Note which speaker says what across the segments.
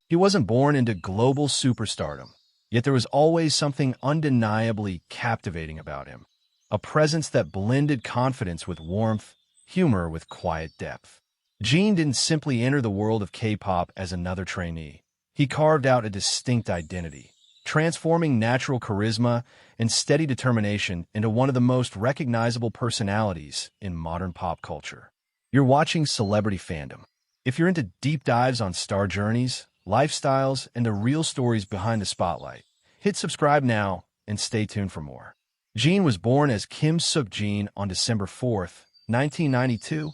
Speaker 1: He wasn't born into global superstardom, yet there was always something undeniably captivating about him, a presence that blended confidence with warmth, humor with quiet depth. Jin didn't simply enter the world of K-pop as another trainee. He carved out a distinct identity, transforming natural charisma and steady determination into one of the most recognizable personalities in modern pop culture. You're watching Celebrity Fandom. If you're into deep dives on star journeys, lifestyles, and the real stories behind the spotlight, hit subscribe now and stay tuned for more. Jin was born as Kim Suk-jin on December 4th, 1992,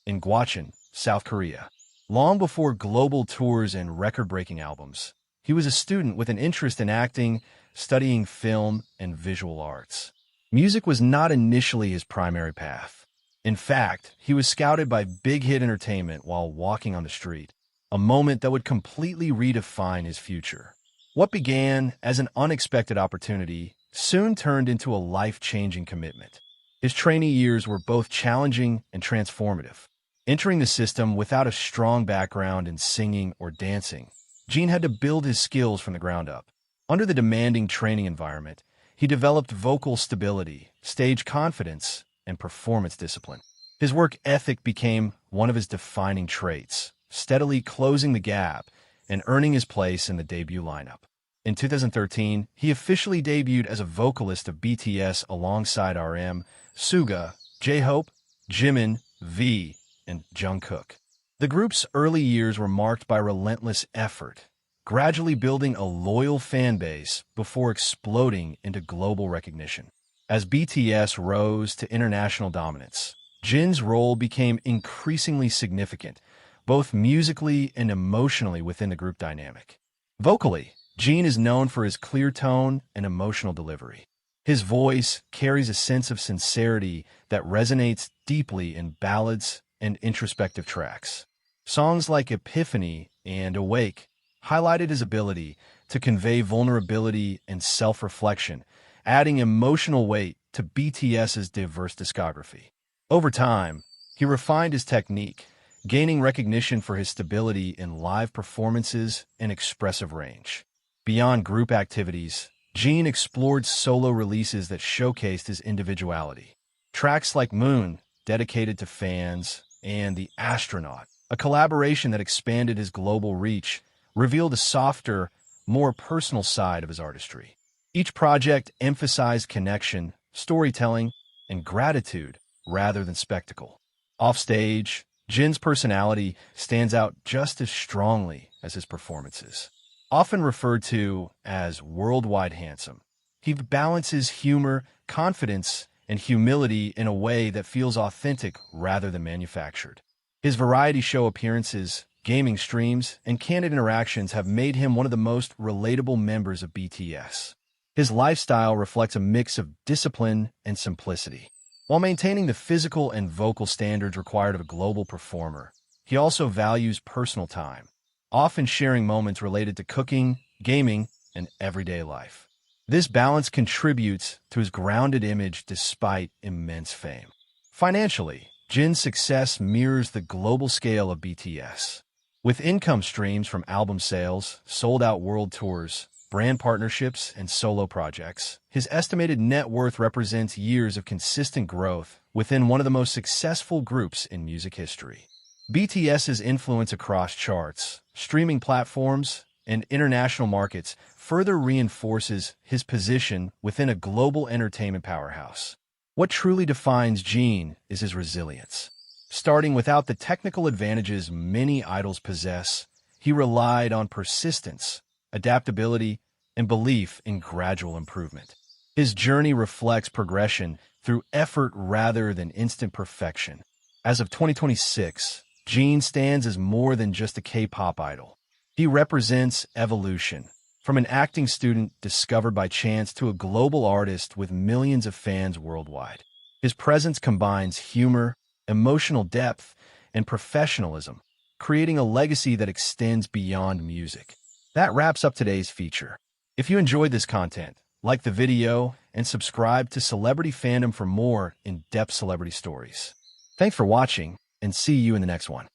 Speaker 1: in Gwacheon, South Korea. Long before global tours and record-breaking albums, he was a student with an interest in acting, studying film and visual arts. Music was not initially his primary path. In fact, he was scouted by Big Hit Entertainment while walking on the street, a moment that would completely redefine his future. What began as an unexpected opportunity soon turned into a life-changing commitment. His trainee years were both challenging and transformative. Entering the system without a strong background in singing or dancing, Jin had to build his skills from the ground up. Under the demanding training environment, he developed vocal stability, stage confidence, and performance discipline. His work ethic became one of his defining traits, steadily closing the gap and earning his place in the debut lineup. In 2013, he officially debuted as a vocalist of BTS alongside RM, Suga, J-Hope, Jimin, V, and Jungkook. The group's early years were marked by relentless effort, gradually building a loyal fan base before exploding into global recognition. As BTS rose to international dominance, Jin's role became increasingly significant, both musically and emotionally within the group dynamic. Vocally, Jin is known for his clear tone and emotional delivery. His voice carries a sense of sincerity that resonates deeply in ballads and introspective tracks. Songs like Epiphany and Awake highlighted his ability to convey vulnerability and self-reflection, adding emotional weight to BTS's diverse discography. Over time, he refined his technique, gaining recognition for his stability in live performances and expressive range. Beyond group activities, Jin explored solo releases that showcased his individuality. Tracks like Moon, dedicated to fans, and The Astronaut, a collaboration that expanded his global reach, revealed a softer, more personal side of his artistry. Each project emphasized connection, storytelling, and gratitude rather than spectacle. Offstage, Jin's personality stands out just as strongly as his performances. Often referred to as worldwide handsome, he balances humor, confidence, and humility in a way that feels authentic rather than manufactured. His variety show appearances, gaming streams, and candid interactions have made him one of the most relatable members of BTS. His lifestyle reflects a mix of discipline and simplicity. While maintaining the physical and vocal standards required of a global performer, he also values personal time, often sharing moments related to cooking, gaming, and everyday life. This balance contributes to his grounded image despite immense fame. Financially, Jin's success mirrors the global scale of BTS. With income streams from album sales, sold-out world tours, brand partnerships, and solo projects, his estimated net worth represents years of consistent growth within one of the most successful groups in music history. BTS's influence across charts, streaming platforms, and international markets further reinforces his position within a global entertainment powerhouse. What truly defines Jin is his resilience. Starting without the technical advantages many idols possess, he relied on persistence, adaptability, and belief in gradual improvement. His journey reflects progression through effort rather than instant perfection. As of 2026, Jin stands as more than just a K-pop idol. He represents evolution, from an acting student discovered by chance to a global artist with millions of fans worldwide. His presence combines humor, emotional depth, and professionalism, creating a legacy that extends beyond music. That wraps up today's feature. If you enjoyed this content, like the video and subscribe to Celebrity Fandom for more in-depth celebrity stories. Thanks for watching, and see you in the next one.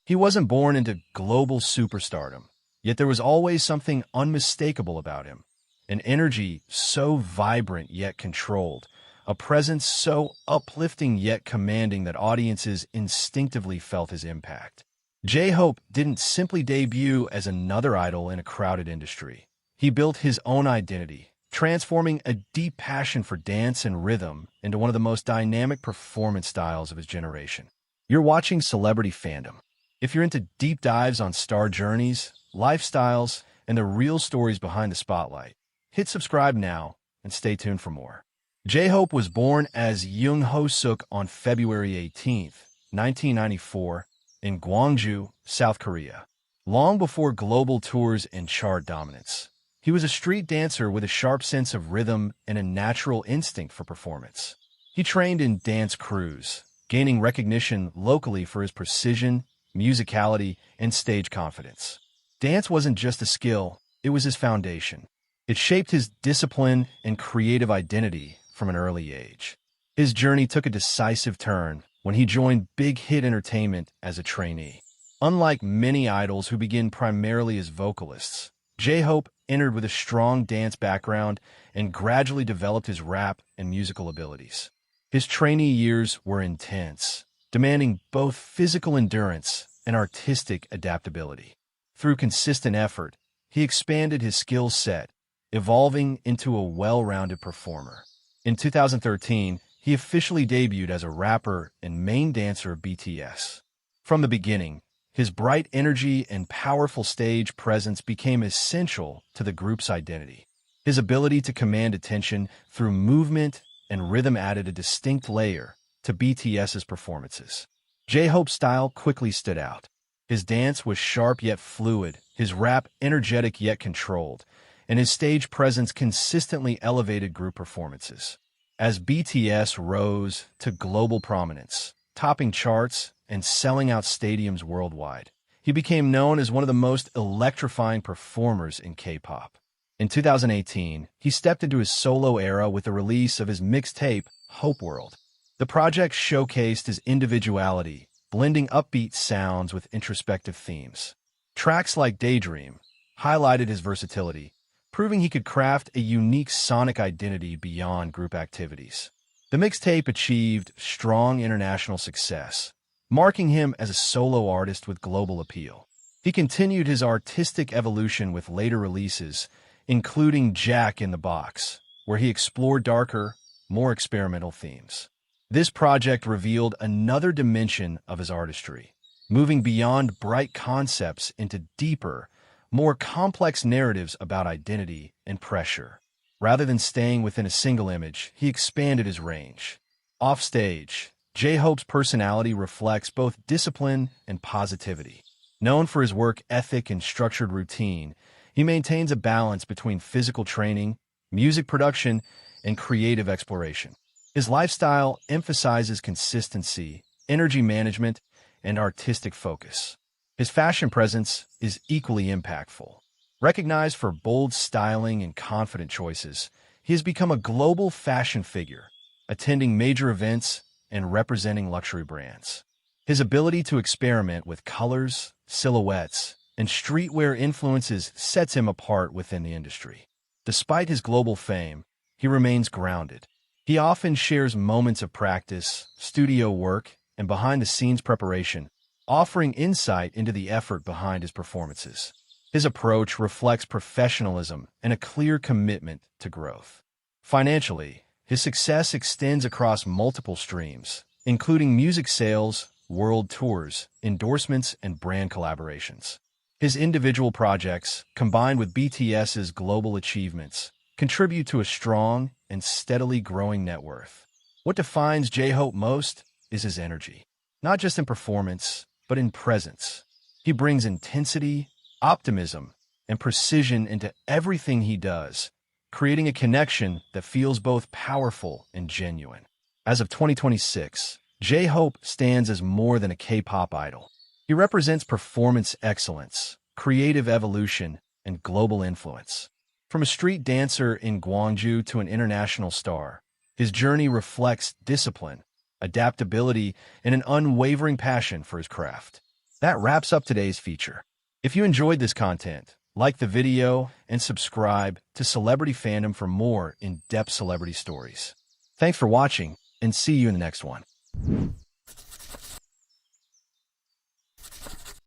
Speaker 1: He wasn't born into global superstardom, yet there was always something unmistakable about him. An energy so vibrant yet controlled, a presence so uplifting yet commanding that audiences instinctively felt his impact. J-Hope didn't simply debut as another idol in a crowded industry. He built his own identity, transforming a deep passion for dance and rhythm into one of the most dynamic performance styles of his generation. You're watching Celebrity Fandom. If you're into deep dives on star journeys, lifestyles, and the real stories behind the spotlight, hit subscribe now and stay tuned for more. J-Hope was born as Young Ho-suk on February 18, 1994, in Gwangju, South Korea. Long before global tours and chart dominance, he was a street dancer with a sharp sense of rhythm and a natural instinct for performance. He trained in dance crews, gaining recognition locally for his precision, musicality, and stage confidence. Dance wasn't just a skill, it was his foundation. It shaped his discipline and creative identity from an early age. His journey took a decisive turn when he joined Big Hit Entertainment as a trainee. Unlike many idols who begin primarily as vocalists, J-Hope entered with a strong dance background and gradually developed his rap and musical abilities. His trainee years were intense, demanding both physical endurance and artistic adaptability. Through consistent effort, he expanded his skill set, evolving into a well-rounded performer. In 2013, he officially debuted as a rapper and main dancer of BTS. From the beginning, his bright energy and powerful stage presence became essential to the group's identity. His ability to command attention through movement and rhythm added a distinct layer to BTS's performances. J-Hope's style quickly stood out. His dance was sharp yet fluid, his rap energetic yet controlled, and his stage presence consistently elevated group performances. As BTS rose to global prominence, topping charts and selling out stadiums worldwide, he became known as one of the most electrifying performers in K-pop. In 2018, he stepped into his solo era with the release of his mixtape, Hope World. The project showcased his individuality, blending upbeat sounds with introspective themes. Tracks like Daydream highlighted his versatility, proving he could craft a unique sonic identity beyond group activities. The mixtape achieved strong international success, marking him as a solo artist with global appeal. He continued his artistic evolution with later releases, including Jack in the Box, where he explored darker, more experimental themes. This project revealed another dimension of his artistry, moving beyond bright concepts into deeper, more complex narratives about identity and pressure. Rather than staying within a single image, he expanded his range. Offstage, J-Hope's personality reflects both discipline and positivity. Known for his work ethic and structured routine, he maintains a balance between physical training, music production, and creative exploration. His lifestyle emphasizes consistency, energy management, and artistic focus. His fashion presence is equally impactful. Recognized for bold styling and confident choices, he has become a global fashion figure, attending major events and representing luxury brands. His ability to experiment with colors, silhouettes, and streetwear influences sets him apart within the industry. Despite his global fame, he remains grounded. He often shares moments of practice, studio work, and behind-the-scenes preparation, offering insight into the effort behind his performances. His approach reflects professionalism and a clear commitment to growth. Financially, his success extends across multiple streams, including music sales, world tours, endorsements, and brand collaborations. His individual projects, combined with BTS's global achievements, contribute to a strong and steadily growing net worth. What defines J-Hope most is his energy, not just in performance, but in presence. He brings intensity, optimism, and precision into everything he does, creating a connection that feels both powerful and genuine. As of 2026, J-Hope stands as more than a K-pop idol. He represents performance excellence, creative evolution, and global influence. From a street dancer in Gwangju to an international star, his journey reflects discipline, adaptability, and an unwavering passion for his craft. That wraps up today's feature. If you enjoyed this content, like the video and subscribe to Celebrity Fandom for more in-depth celebrity stories. Thanks for watching, and see you in the next one.